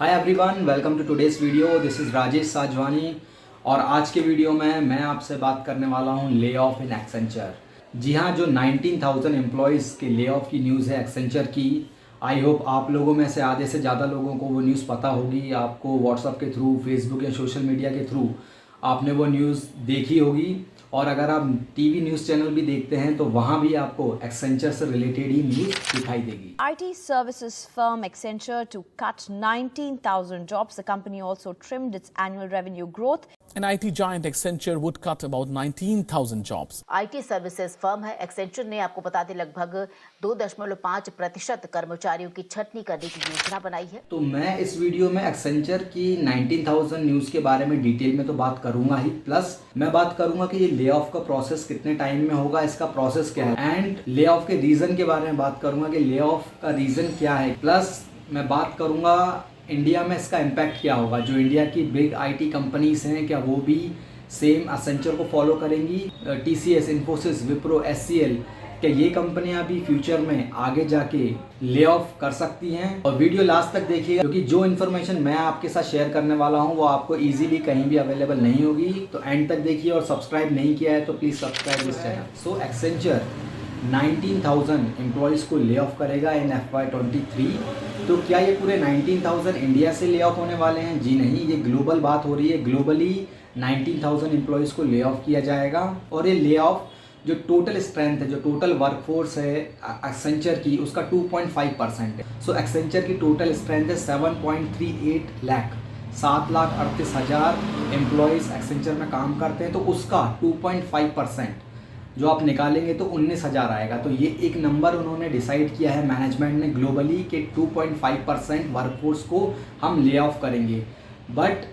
Hi everyone, welcome to today's video. This is Rajesh Sajwani और आज के वीडियो में मैं आपसे बात करने वाला हूं ले ऑफ इन एक्सेंचर। जी हां, जो 19,000 एम्प्लॉयज़ के ले ऑफ की न्यूज़ है एक्सेंचर की। आई होप आप लोगों में से आधे से ज़्यादा लोगों को वो न्यूज़ पता होगी। आपको व्हाट्सएप के थ्रू, फेसबुक या सोशल मीडिया के थ्रू आपने वो न्यूज़ देखी होगी। और अगर आप टीवी न्यूज़ चैनल भी देखते हैं तो वहाँ भी आपको एक्सेंचर से रिलेटेड ही न्यूज़ दिखाई देगी। IT services firm Accenture to cut 19,000 jobs. The company also trimmed its annual revenue growth. An IT giant Accenture would cut about 19,000 jobs. IT services firm है एक्सेंचर ने आपको बता दें लगभग 2.5% कर्मचारियों की छटनी करने की योजना बनाई है। तो मैं इस वीडियो में एक्सेंचर की 19,000 न्यूज़ के बारे में डिटेल में तो बात करूंगा ही, प्लस मैं बात करूंगा कि ये ले ऑफ का प्रोसेस कितने टाइम में होगा, इसका प्रोसेस क्या है, एंड ले ऑफ के रीज़न के बारे में बात करूंगा कि ले ऑफ का रीज़न क्या है। प्लस मैं बात करूंगा इंडिया में इसका इम्पैक्ट क्या होगा। जो इंडिया की बिग आईटी कंपनीज हैं, क्या वो भी सेम एक्सेंचर को फॉलो करेंगी। TCS, इन्फोसिस, विप्रो, SCL, क्या ये कंपनियां भी फ्यूचर में आगे जाके ले ऑफ कर सकती हैं। और वीडियो लास्ट तक देखिए, क्योंकि जो इन्फॉर्मेशन मैं आपके साथ शेयर करने वाला हूं वो आपको इजीली कहीं भी अवेलेबल नहीं होगी। तो एंड तक देखिए और सब्सक्राइब नहीं किया है तो please subscribe this channel. So Accenture 19,000 employees को ले ऑफ करेगा इन FY23। तो क्या ये पूरे 19,000 इंडिया से ले ऑफ होने वाले हैं? जी नहीं, ये ग्लोबल बात हो रही है। ग्लोबली 19,000 एम्प्लॉयज़ को ले ऑफ किया जाएगा। और ये ले ऑफ जो टोटल स्ट्रेंथ है, जो टोटल वर्कफोर्स है एक्सेंचर की, उसका 2.5% है। सो एक्सेंचर की टोटल स्ट्रेंथ है 7.38 लाख, 7,38,000 एम्प्लॉयज़ एक्सेंचर में काम करते हैं। तो उसका 2.5% जो आप निकालेंगे तो 19,000 आएगा। तो ये एक नंबर उन्होंने डिसाइड किया है मैनेजमेंट ने ग्लोबली कि 2.5% वर्कफोर्स को हम ले ऑफ करेंगे। बट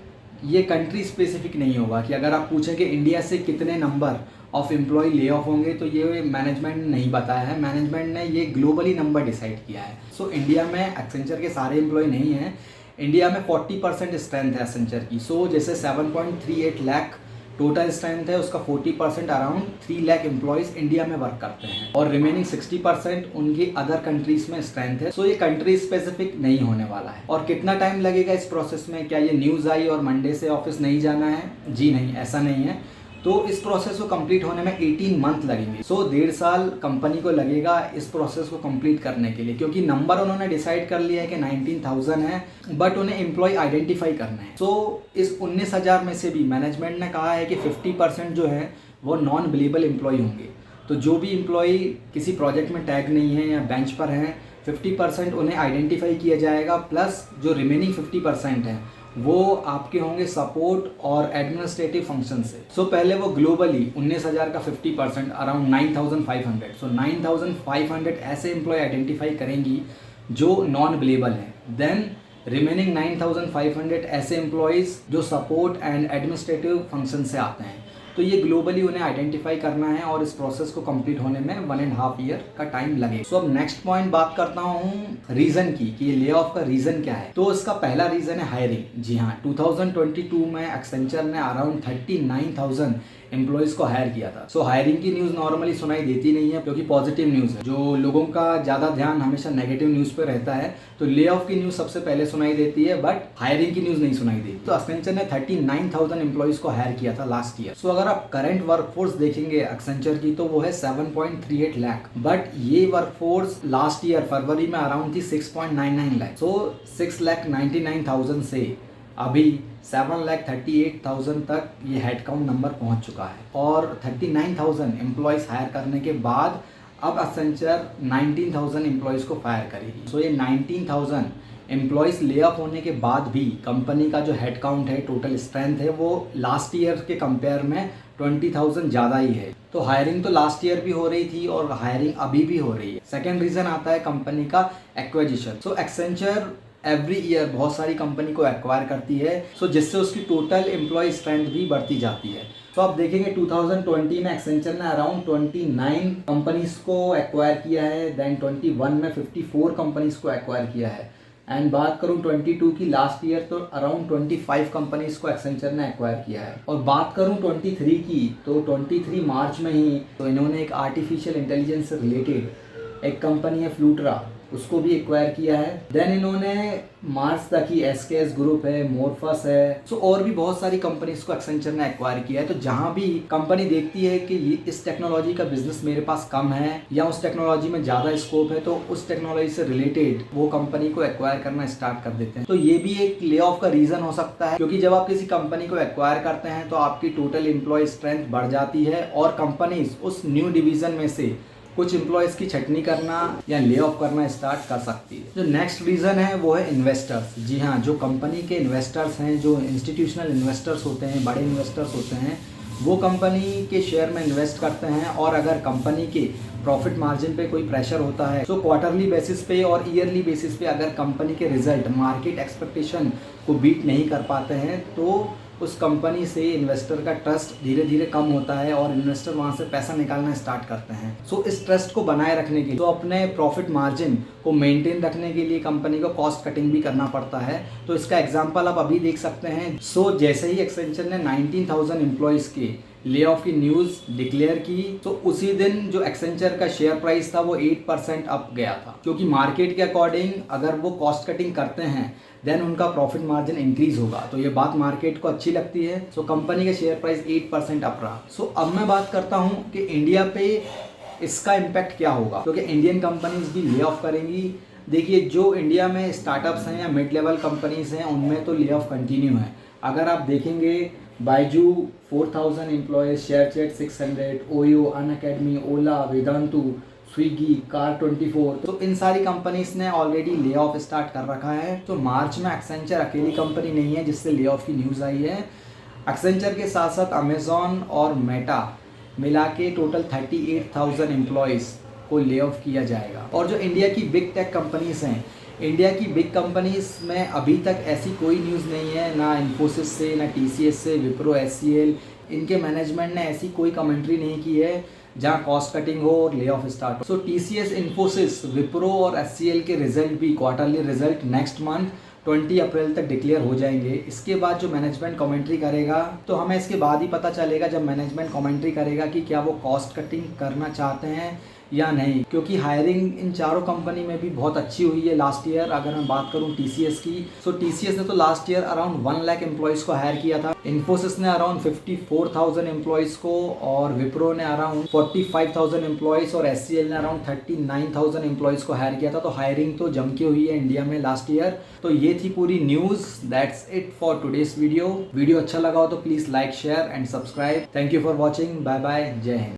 ये कंट्री स्पेसिफिक नहीं होगा कि अगर आप पूछें कि इंडिया से कितने number of employ lay off होंगे, तो ये मैनेजमेंट ने नहीं बताया है। मैनेजमेंट ने ये ग्लोबली नंबर डिसाइड किया है। सो इंडिया में एक्सेंचर के सारे एम्प्लॉय नहीं हैं। इंडिया में 40% स्ट्रेंथ है एक्सेंचर की। सो जैसे 7.38 लाख टोटल स्ट्रेंथ है, उसका 40% अराउंड 3 लाख एम्प्लॉयज़ इंडिया में वर्क करते हैं और रिमेनिंग 60% उनकी अदर कंट्रीज में स्ट्रेंथ है। सो ये कंट्री स्पेसिफिक नहीं होने वाला है। और कितना टाइम लगेगा इस प्रोसेस में? क्या ये न्यूज़ आई और मंडे से ऑफिस नहीं जाना है? जी नहीं, ऐसा नहीं है। तो इस प्रोसेस को कंप्लीट होने में 18 मंथ लगेंगे। सो 1.5 साल कंपनी को लगेगा इस प्रोसेस को कंप्लीट करने के लिए, क्योंकि नंबर उन्होंने डिसाइड कर लिया है कि 19,000 है, बट उन्हें एम्प्लॉय आइडेंटिफाई करना है। सो इस 19,000 में से भी मैनेजमेंट ने कहा है कि 50% जो है वो नॉन बिलेबल एम्प्लॉय होंगे। तो जो भी एम्प्लॉय किसी प्रोजेक्ट में टैग नहीं है या बेंच पर हैं, 50% उन्हें आइडेंटिफाई किया जाएगा। प्लस जो रिमेनिंग 50% हैं वो आपके होंगे सपोर्ट और एडमिनिस्ट्रेटिव फंक्शन से। सो पहले वो ग्लोबली 19,000 का 50% अराउंड 9,500। सो 9,500 ऐसे एम्प्लॉय आइडेंटिफाई करेंगी जो नॉन बिलेबल हैं। देन रिमेनिंग 9,500 ऐसे एम्प्लॉयज़ जो सपोर्ट एंड एडमिनिस्ट्रेटिव फंक्शन से आते हैं। तो ये ग्लोबली उन्हें आइडेंटिफाई करना है और इस प्रोसेस को कंप्लीट होने में 1.5 ईयर का टाइम लगे। सो अब नेक्स्ट पॉइंट बात करता हूँ रीज़न की कि ये ले ऑफ का रीज़न क्या है। तो इसका पहला रीज़न है हायरिंग। जी हाँ, 2022 में एक्सेंचर ने अराउंड 39,000 एम्प्लॉयज़ को हायर किया था। सो हायरिंग की न्यूज़ नॉर्मली सुनाई देती नहीं है, क्योंकि पॉजिटिव न्यूज़ है। जो लोगों का ज़्यादा ध्यान हमेशा नेगेटिव न्यूज़ पे रहता है, तो ले ऑफ की न्यूज़ सबसे पहले सुनाई देती है, बट हायरिंग की न्यूज़ नहीं सुनाई देती। तो एक्सेंचर ने 39,000 एम्प्लॉयज़ को हायर किया था लास्ट ईयर। सो अगर आप करंट वर्कफोर्स देखेंगे एक्सेंचर की, तो वो है 7.38 लाख, बट ये वर्कफोर्स लास्ट ईयर फरवरी में अराउंड थी 6.99 लाख। सो 6,99,000 से अभी 7,38,000 तक ये हेडकाउंट नंबर पहुंच चुका है। और 39,000 एम्प्लॉयज़ हायर करने के बाद अब एक्सेंचर 19,000 एम्प्लॉयज़ को फायर करेगी। सो ये 19,000 एम्प्लॉयज़ ले ऑफ होने के बाद भी कंपनी का जो हेडकाउंट है, टोटल स्ट्रेंथ है, वो लास्ट ईयर के कंपेयर में 20,000 ज़्यादा ही है। तो हायरिंग तो लास्ट ईयर भी हो रही थी और हायरिंग अभी भी हो रही है। सेकेंड रीज़न आता है कंपनी का एक्विजिशन। सो एक्सेंचर एवरी ईयर बहुत सारी कंपनी को एक्वायर करती है, सो जिससे उसकी टोटल एम्प्लॉय स्ट्रेंथ भी बढ़ती जाती है। तो आप देखेंगे 2020 में एक्सेंचर ने अराउंड 29 कंपनीज को एक्वायर किया है। देन 21 में 54 कंपनीज को एक्वायर किया है। एंड बात करूं 22 की लास्ट ईयर, तो अराउंड 25 कंपनीज को एक्सेंचर ने एक्वायर किया है। और बात करूं 23 की, तो 23 मार्च में ही तो इन्होंने एक आर्टिफिशियल इंटेलिजेंस से रिलेटेड एक कंपनी है फ्लूट्रा, उसको भी एक्वायर किया है। देन इन्होंने मार्स तक की एसकेएस ग्रुप है, मोरफस है, सो और भी बहुत सारी कंपनीज को एक्सेंचर ने एक्वायर किया है। तो जहां भी कंपनी देखती है कि इस टेक्नोलॉजी का बिजनेस मेरे पास कम है या उस टेक्नोलॉजी में ज्यादा स्कोप है, तो उस टेक्नोलॉजी से रिलेटेड वो कंपनी को एक्वायर करना स्टार्ट कर देते हैं। तो ये भी एक ले ऑफ का रीजन हो सकता है, क्योंकि जब आप किसी कंपनी को एक्वायर करते हैं तो आपकी टोटल एम्प्लॉय स्ट्रेंथ बढ़ जाती है और कंपनीज उस न्यू डिवीजन में से कुछ एम्प्लॉयज की छटनी करना या ले ऑफ करना स्टार्ट कर सकती है। जो नेक्स्ट रीजन है वो है इन्वेस्टर्स। जी हाँ, जो कंपनी के इन्वेस्टर्स हैं, जो इंस्टीट्यूशनल इन्वेस्टर्स होते हैं, बड़े इन्वेस्टर्स होते हैं, वो कंपनी के शेयर में इन्वेस्ट करते हैं और अगर कंपनी के प्रॉफिट मार्जिन पे कोई प्रेशर होता है तो क्वार्टरली बेसिस पे और ईयरली बेसिस पे अगर कंपनी के रिजल्ट मार्केट एक्सपेक्टेशन को बीट नहीं कर पाते हैं तो उस कंपनी से इन्वेस्टर का ट्रस्ट धीरे धीरे कम होता है और इन्वेस्टर वहाँ से पैसा निकालना स्टार्ट करते हैं। सो इस ट्रस्ट को बनाए रखने के लिए, तो अपने प्रॉफिट मार्जिन को मेंटेन रखने के लिए कंपनी को कॉस्ट कटिंग भी करना पड़ता है। तो इसका एग्जांपल आप अभी देख सकते हैं। सो जैसे ही एक्सेंचर ने 19,000 एम्प्लॉयज़ के ले ऑफ की न्यूज़ डिक्लेयर की तो उसी दिन जो एक्सेंचर का शेयर प्राइस था वो 8% अप गया था, क्योंकि मार्केट के अकॉर्डिंग अगर वो कॉस्ट कटिंग करते हैं देन उनका प्रॉफिट मार्जिन इंक्रीज होगा। तो ये बात मार्केट को अच्छी लगती है। सो कंपनी का शेयर प्राइस 8% अप रहा। सो अब मैं बात करता हूँ कि इंडिया पे इसका इम्पैक्ट क्या होगा, क्योंकि इंडियन कंपनीज भी ले ऑफ करेंगी। देखिए, जो इंडिया में स्टार्टअप्स हैं या मिड लेवल कंपनीज हैं उनमें तो ले ऑफ कंटिन्यू है। अगर आप देखेंगे बायजू 4,000 एम्प्लॉयज, शेयरचैट 600, ओयो, अनअकैडमी, ओला, वेदांतु, स्विगी, कार24, तो इन सारी कंपनीज ने ऑलरेडी ले ऑफ स्टार्ट कर रखा है। तो मार्च में एक्सेंचर अकेली कंपनी नहीं है जिससे ले ऑफ की न्यूज़ आई है। एक्सेंचर के साथ साथ अमेजॉन और मेटा मिला के टोटल 38,000 एम्प्लॉयज़ को ले ऑफ किया जाएगा। और जो इंडिया की बिग टेक कंपनीज हैं, इंडिया की बिग कंपनीज में अभी तक ऐसी कोई न्यूज़ नहीं है, ना इन्फोसिस से, ना टीसीएस से, विप्रो, एचसीएल, इनके मैनेजमेंट ने ऐसी कोई कमेंट्री नहीं की है जहां कॉस्ट कटिंग हो और ले ऑफ स्टार्ट हो। सो टीसीएस, इन्फोसिस, विप्रो और एचसीएल के रिजल्ट भी, क्वार्टरली रिजल्ट नेक्स्ट मंथ 20 अप्रैल तक डिक्लेयर हो जाएंगे। इसके बाद जो मैनेजमेंट कमेंट्री करेगा तो हमें इसके बाद ही पता चलेगा, जब मैनेजमेंट कमेंट्री करेगा, कि क्या वो कॉस्ट कटिंग करना चाहते हैं या नहीं। क्योंकि हायरिंग इन चारों कंपनी में भी बहुत अच्छी हुई है लास्ट ईयर। अगर मैं बात करूं टीसीएस की, सो टीसीएस ने तो last year around 1 lakh employees को हायर किया था, इन्फोसिस ने अराउंड 54,000 एम्प्लॉयज़ को, और विप्रो ने अराउंड 45,000 एम्प्लॉयज़, और एचसीएल ने अराउंड 39,000 एम्प्लॉयज़ को हायर किया था। तो हायरिंग तो जम के हुई है इंडिया में लास्ट ईयर। तो ये थी पूरी news. That's it for today's video. Video अच्छा लगा हो तो please like, share and subscribe. Thank you for watching. Bye bye. जय हिंद।